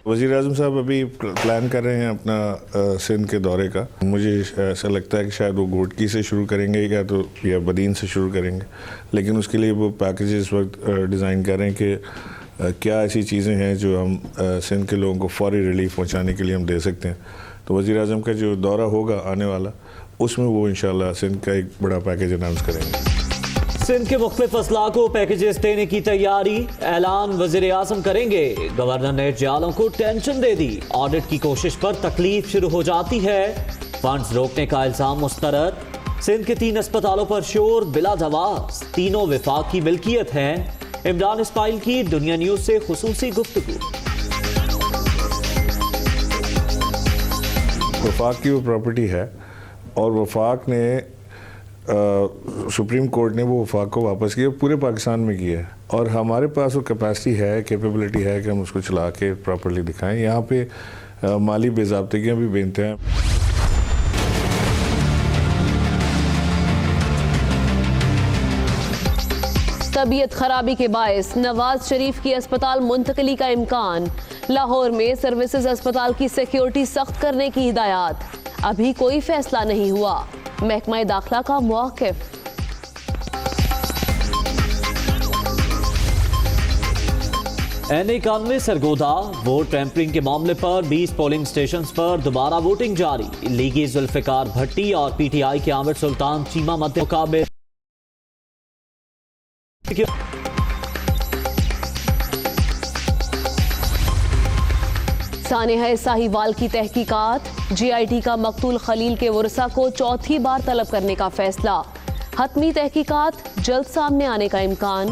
वज़ीर-ए-आज़म साहब अभी प्लान कर रहे हैं अपना सिंध के दौरे का। मुझे ऐसा लगता है कि शायद वो घोटकी से शुरू करेंगे या बदीन से शुरू करेंगे, लेकिन उसके लिए वो पैकेज इस वक्त डिज़ाइन कर रहे हैं कि क्या ऐसी चीज़ें हैं जो हम सिंध के लोगों को फौरी रिलीफ पहुँचाने के लिए हम दे सकते हैं। तो वज़ीर-ए-आज़म का जो दौरा होगा आने वाला, उसमें वो इंशाल्लाह सिंध का एक बड़ा पैकेज अनाउंस करेंगे। सिंध के मुख्तलिफ अजला को पैकेजेस देने की तैयारी, ऐलान वज़ीर आज़म करेंगे। गवर्नर ने जियालों को टेंशन दे दी, ऑडिट की कोशिश पर तकलीफ शुरू हो जाती है। फंड्स रोकने का इल्जाम मुस्तरद। सिंध के 3 अस्पतालों पर शोर बिला जवाब, तीनों विफाक की मिल्कियत हैं। इमरान इस्माइल की दुनिया न्यूज से खुसूसी गुफ्तगू। वफाक की वो प्रॉपर्टी है और वफाक ने सुप्रीम कोर्ट ने वो वफाक को वापस किया, पूरे पाकिस्तान में किया है। और हमारे पास वो कैपेसिटी है, कैपेबिलिटी है कि हम उसको चला के प्रॉपर्ली दिखाएं। यहाँ पे माली बेज़ाब्तगियाँ भी बेनते हैं। तबीयत खराबी के बायस नवाज शरीफ की अस्पताल मुंतकली का इम्कान। लाहौर में सर्विसेज अस्पताल की सिक्योरिटी सख्त करने की हिदायत। अभी कोई फैसला नहीं हुआ। महकमा दाखिला का मौक़िफ़। NA91 सरगोदा वोट टैंपरिंग के मामले पर 20 पोलिंग स्टेशंस पर दोबारा वोटिंग जारी। लीगी जुल्फिकार भट्टी और PTI के आमिर सुल्तान चीमा मध्य मुकाबले। सानेहा साहिवाल की तहकीकात। GIT का मकतूल खलील के वरसा को चौथी बार तलब करने का फैसला। हतमी तहकीकात जल्द सामने आने का इम्कान।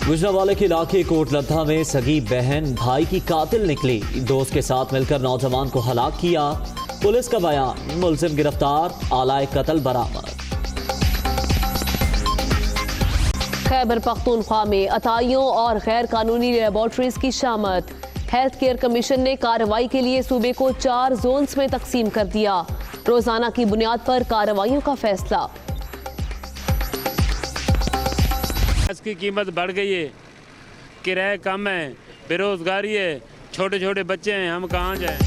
गुजरांवाले के इलाके कोटलद्दा में सगी बहन भाई की कातिल निकली। दोस्त के साथ मिलकर नौजवान को हलाक किया। पुलिस का बयान, मुलजिम गिरफ्तार, आलाए कत्ल बरामद। खैबर पख्तूनख्वा में अताइयों और गैर कानूनी लेबॉर्ट्रीज की शामत। हेल्थ केयर कमीशन ने कार्रवाई के लिए सूबे को 4 जोन्स में तकसीम कर दिया। रोजाना की बुनियाद पर कार्रवाइयों का फैसला। इसकी कीमत बढ़ गई है, किराया कम है, बेरोजगारी है, छोटे छोटे बच्चे हैं, हम कहाँ जाएं।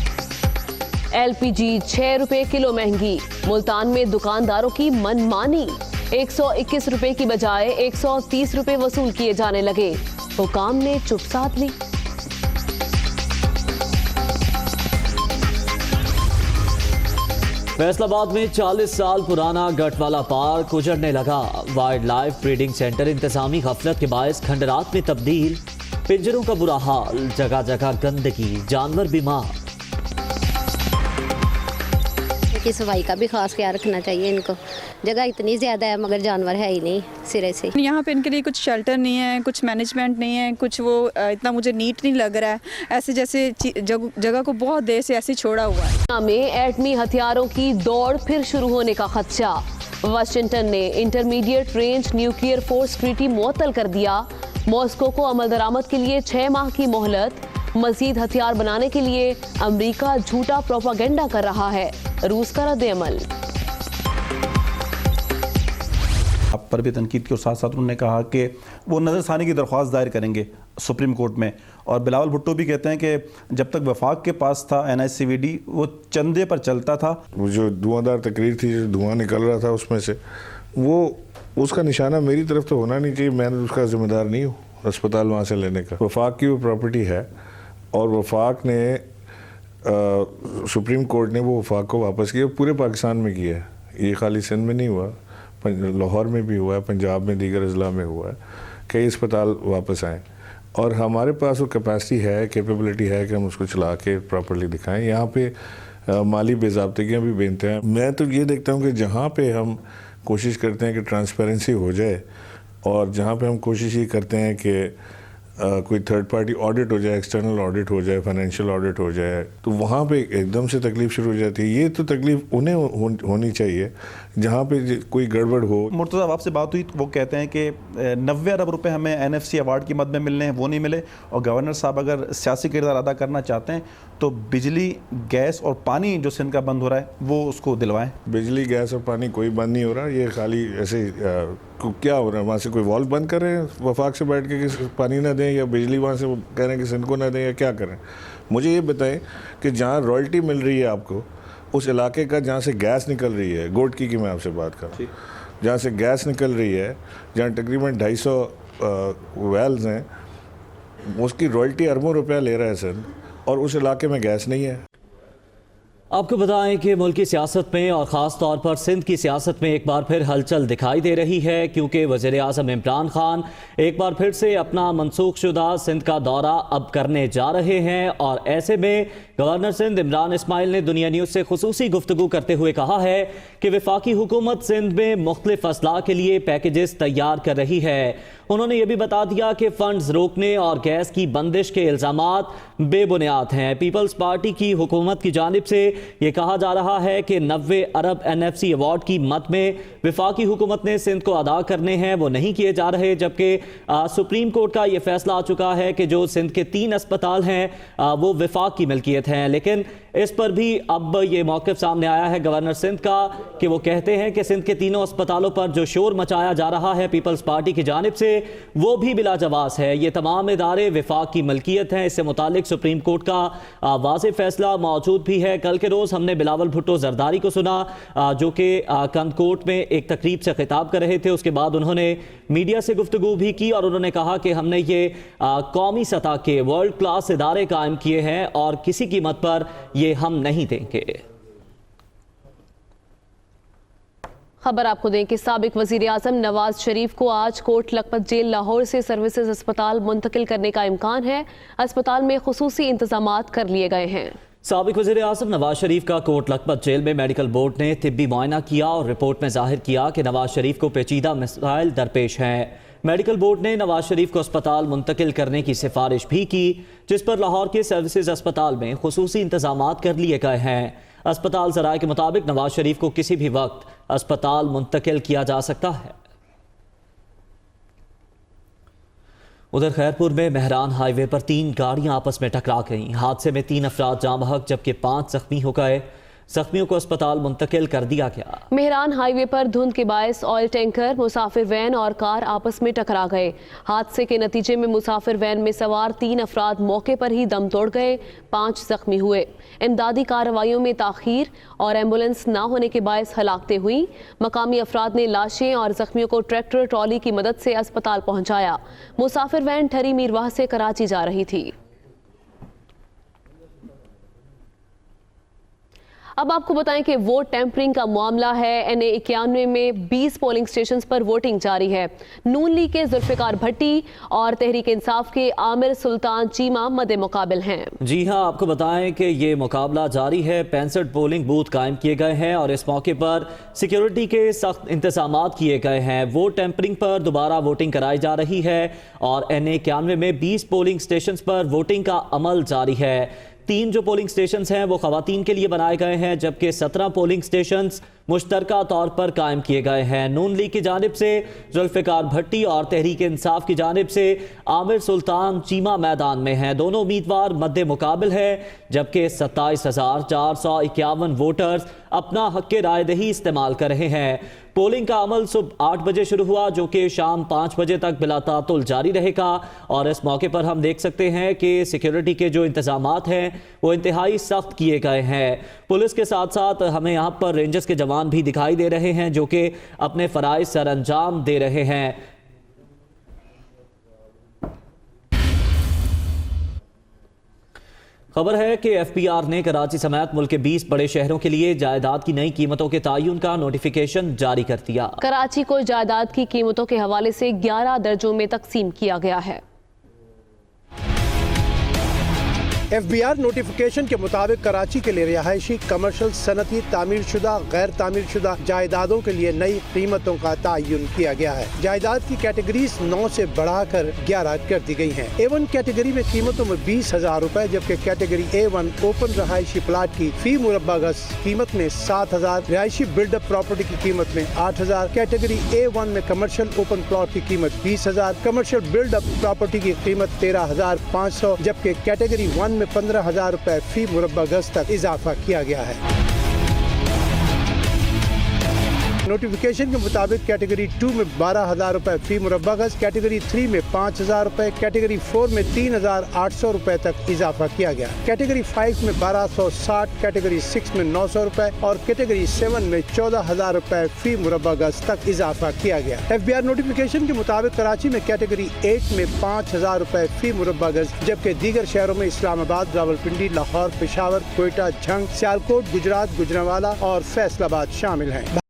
LPG 6 रुपए किलो महंगी। मुल्तान में दुकानदारों की मनमानी। 121 रुपए की बजाय 130 रुपए वसूल किए जाने लगे। हुकाम ने चुप साध ली। फैसलाबाद में 40 साल पुराना गटवाला पार्क उजड़ने लगा। वाइल्ड लाइफ ब्रीडिंग सेंटर इंतजामी गफलत के बायस खंडरात में तब्दील। पिंजरों का बुरा हाल, जगह जगह गंदगी, जानवर बीमार। की सफाई का भी खास ख्याल रखना चाहिए इनको। जगह इतनी ज़्यादा है मगर जानवर है ही नहीं सिरे से। यहाँ पे इनके लिए कुछ शेल्टर नहीं है, कुछ मैनेजमेंट नहीं है, कुछ वो इतना मुझे नीट नहीं लग रहा है। ऐसे जैसे जगह को बहुत देर से ऐसे छोड़ा हुआ है। में एटमी हथियारों की दौड़ फिर शुरू होने का खदशा। वाशिंगटन ने intermediate range nuclear force treaty मुअत्तल कर दिया। मॉस्को को अमल दरामद के लिए 6 माह की मोहलत। मजीद हथियार बनाने के लिए अमेरिका झूठा प्रोपागेंडा कर रहा है। रूस का रद्द-ए-अमल। आप पर भी तनकीद की और साथ साथ उन्होंने कहा कि वो नज़रसानी की दरख्वास्त दायर करेंगे सुप्रीम कोर्ट में। और बिलावल भुट्टो भी कहते हैं कि जब तक वफाक के पास था NICVD वो चंदे पर चलता था। वो जो धुआंधार तकरीर थी, जो धुआं निकल रहा था उसमें से, वो उसका निशाना मेरी तरफ तो होना नहीं चाहिए। मैं उसका जिम्मेदार नहीं हूँ अस्पताल वहाँ से लेने का। वफाक की वो प्रॉपर्टी है और वफाक ने सुप्रीम कोर्ट ने वो वफाक को वापस किया, पूरे पाकिस्तान में किया है। ये खाली सिंध में नहीं हुआ, लाहौर में भी हुआ है, पंजाब में, दीगर अजला में हुआ है। कई अस्पताल वापस आए और हमारे पास वो कैपेसिटी है, कैपेबिलिटी है कि हम उसको चला के प्रॉपर्ली दिखाएं। यहाँ पे माली बेज़ाब्तगियाँ भी बेनते हैं। मैं तो ये देखता हूँ कि जहाँ पे हम कोशिश करते हैं कि ट्रांसपेरेंसी हो जाए और जहाँ पे हम कोशिश ये करते हैं कि कोई थर्ड पार्टी ऑडिट हो जाए, एक्सटर्नल ऑडिट हो जाए, फाइनेंशियल ऑडिट हो जाए, तो वहाँ पे एकदम से तकलीफ शुरू हो जाती है। ये तो तकलीफ उन्हें होनी चाहिए जहाँ पे कोई गड़बड़ हो। मुर्तज़ा आपसे बात हुई तो वो कहते हैं कि 90 अरब रुपए हमें NFC अवार्ड की मद में मिलने हैं, वो नहीं मिले। और गवर्नर साहब अगर सियासी किरदार अदा करना चाहते हैं तो बिजली, गैस और पानी जो सिंध का बंद हो रहा है वो उसको दिलवाएं। बिजली, गैस और पानी कोई बंद नहीं हो रहा। ये खाली ऐसे क्या हो रहा है, वहाँ से कोई वॉल बंद कर रहे हैं वफाक से बैठ के कि पानी ना दें, या बिजली वहाँ से कह रहे हैं कि सिंध को ना दें, या क्या करें? मुझे ये बताएं कि जहाँ रॉयल्टी मिल रही है आपको, उस इलाके का जहाँ से गैस निकल रही है, गोडकी की मैं आपसे बात कर रहा हूँ, जहाँ से गैस निकल रही है, जहाँ तकरीबन 250 वेल्स हैं, उसकी रॉयल्टी अरबों रुपया ले रहा है सिंध, और उस इलाके में गैस नहीं है। आपको बताएं कि मुल्क की सियासत में और ख़ास तौर पर सिंध की सियासत में एक बार फिर हलचल दिखाई दे रही है, क्योंकि वज़ीर आज़म इमरान खान एक बार फिर से अपना मनसूख शुदा सिंध का दौरा अब करने जा रहे हैं। और ऐसे में गवर्नर सिंध इमरान इस्माइल ने दुनिया न्यूज़ से खुसूसी गुफ्तगू करते हुए कहा है कि वफाकी हुकूमत सिंध में मुख्तलिफ असलाह के लिए पैकेजेस तैयार कर रही है। उन्होंने ये भी बता दिया कि फंड्स रोकने और गैस की बंदिश के इल्ज़ामात बेबुनियाद हैं। पीपल्स पार्टी की हुकूमत की जानिब से ये कहा जा रहा है कि 90 अरब NFC अवार्ड की मद में वफाकी हुकूमत ने सिंध को अदा करने हैं, वो नहीं किए जा रहे, जबकि सुप्रीम कोर्ट का ये फैसला आ चुका है कि जो सिंध के 3 अस्पताल हैं वो वफाक की मिल्कियत हैं। लेकिन इस पर भी अब ये मौक़िफ़ सामने आया है गवर्नर सिंध का कि वो कहते हैं कि सिंध के तीनों अस्पतालों पर जो शोर मचाया जा रहा है पीपल्स पार्टी की जानिब से, वो भी बिलाजवाज़ है। ये तमाम इदारे वफाक की मिल्कियत हैं। इससे मुतालिक सुप्रीम कोर्ट का वाज़ेह फैसला मौजूद भी है। कल के रोज़ हमने बिलावल भुट्टो जरदारी को सुना, जो कि कंदकोट में एक तकरीब से खिताब कर रहे थे। उसके बाद उन्होंने मीडिया से गुफ्तगू भी की और उन्होंने कहा कि हमने ये कौमी सतह के वर्ल्ड क्लास इदारे कायम किए हैं और किसी कीमत पर ये हम नहीं देंगे। खबर आपको दें कि साबिक वजीर आजम नवाज शरीफ को आज कोट लखपत जेल लाहौर से सर्विसेज अस्पताल मुंतकिल करने का इम्कान है। अस्पताल में खुसूसी इंतजामात कर लिए गए हैं। साबिक वज़ीर आज़म नवाज शरीफ का कोट लखपत जेल में मेडिकल बोर्ड ने तिब्बी मुआयना किया और रिपोर्ट में जाहिर किया कि नवाज शरीफ को पेचीदा मसाइल दरपेश हैं। मेडिकल बोर्ड ने नवाज शरीफ को अस्पताल मुंतकिल करने की सिफारिश भी की, जिस पर लाहौर के सर्विसेज अस्पताल में खुसूसी इंतजामात कर लिए गए हैं। अस्पताल ज़राए के मुताबिक नवाज शरीफ को किसी भी वक्त अस्पताल मुंतकिल किया जा सकता है। उधर खैरपुर में मेहरान हाईवे पर 3 गाड़ियां आपस में टकरा गईं। हादसे में 3 अफराद जाँ बहक जबकि 5 जख्मी हो गए। जख्मियों को अस्पताल मुंतकिल कर दिया गया। मेहरान हाईवे पर धुंध के बायस ऑयल टैंकर, मुसाफिर वैन और कार आपस में टकरा गए। हादसे के नतीजे में मुसाफिर वैन में सवार 3 अफराद मौके पर ही दम तोड़ गए, 5 जख्मी हुए। इमदादी कार्रवाइयों में ताखीर और एम्बुलेंस ना होने के बायस हलाकतें हुई। मकामी अफराद ने लाशें और जख्मियों को ट्रैक्टर ट्रॉली की मदद से अस्पताल पहुंचाया। मुसाफिर वैन ठरी मीरवाह से कराची जा रही थी। अब आपको बताएं कि वोट टेम्परिंग का मामला है। NA 91 में 20 पोलिंग स्टेशन पर वोटिंग जारी है। नून लीग के जुल्फिकार भट्टी और तहरीक इंसाफ के आमिर सुल्तान चीमा मदे मुकाबिल हैं। जी हां, आपको बताएं कि ये मुकाबला जारी है। 65 पोलिंग बूथ कायम किए गए हैं और इस मौके पर सिक्योरिटी के सख्त इंतजामात किए गए हैं। वोट टेम्परिंग पर दोबारा वोटिंग कराई जा रही है और NA 91 में 20 पोलिंग स्टेशन पर वोटिंग का अमल जारी है। 3 जो पोलिंग स्टेशंस हैं वो खवातीन के लिए बनाए गए हैं, जबकि 17 पोलिंग स्टेशंस मुश्तरका तौर पर कायम किए गए हैं। नून लीग की जानिब से जुल्फिकार भट्टी और तहरीक इंसाफ की जानिब से आमिर सुल्तान चीमा मैदान में हैं। दोनों उम्मीदवार मद्दे मुकाबिल है, जबकि 27,451 वोटर्स अपना हक़ रायदही इस्तेमाल कर रहे हैं। पोलिंग का अमल सुबह 8 बजे शुरू हुआ, जो कि शाम 5 बजे तक बिलातातुल जारी रहेगा। और इस मौके पर हम देख सकते हैं कि सिक्योरिटी के जो इंतजामात हैं वो इंतहाई सख्त किए गए हैं। पुलिस के साथ साथ हमें यहाँ पर रेंजर्स के जवान भी दिखाई दे रहे हैं, जो कि अपने फ़राइज़ सर अंजाम दे रहे हैं। खबर है कि FPR ने कराची समेत मुल्क के 20 बड़े शहरों के लिए जायदाद की नई कीमतों के तायुन का नोटिफिकेशन जारी कर दिया। कराची को जायदाद की कीमतों के हवाले से 11 दर्जों में तकसीम किया गया है। FBR नोटिफिकेशन के मुताबिक कराची के लिए रिहायशी, कमर्शियल, सनती, तामीर शुदा, गैर तामीर शुदा जायदादों के लिए नई कीमतों का तयन किया गया है। जायदाद की कैटेगरीज 9 से बढ़ाकर 11 कर दी गई हैं। A1 कैटेगरी में कीमतों में 20,000 रुपए, जबकि कैटेगरी A1 ओपन रिहायशी प्लाट की फी मुरब्बा गज कीमत में 7,000, रिहायशी बिल्डअप प्रॉपर्टी की कीमत में 8,000, कैटेगरी A1 में कमर्शियल ओपन प्लॉट की कीमत 20,000, कमर्शियल बिल्डअप प्रॉपर्टी की कीमत 13,500, जबकि कैटेगरी 1 में 15,000 रुपए फी मुरब्बा गज तक इजाफा किया गया है। नोटिफिकेशन के मुताबिक कैटेगरी 2 में 12,000 रुपए फी मुरब्बा गज, कैटेगरी 3 में 5,000 रुपए, कैटेगरी 4 में 3,800 रुपए तक इजाफा किया गया। कैटेगरी 5 में 1,260, कैटेगरी 6 में 900 रुपए और कैटेगरी 7 में 14,000 रुपए फी मुरब्बा गज तक इजाफा किया गया। FBR नोटिफिकेशन के मुताबिक कराची में कैटेगरी 8 में 5,000 रुपए फी मुरब्बा गज, जबकि दीगर शहरों में इस्लामाबाद, रावलपिंडी, लाहौर, पेशावर, कोयटा, झंग, सियालकोट, गुजरात, गुजरांवाला और फैसलाबाद शामिल हैं।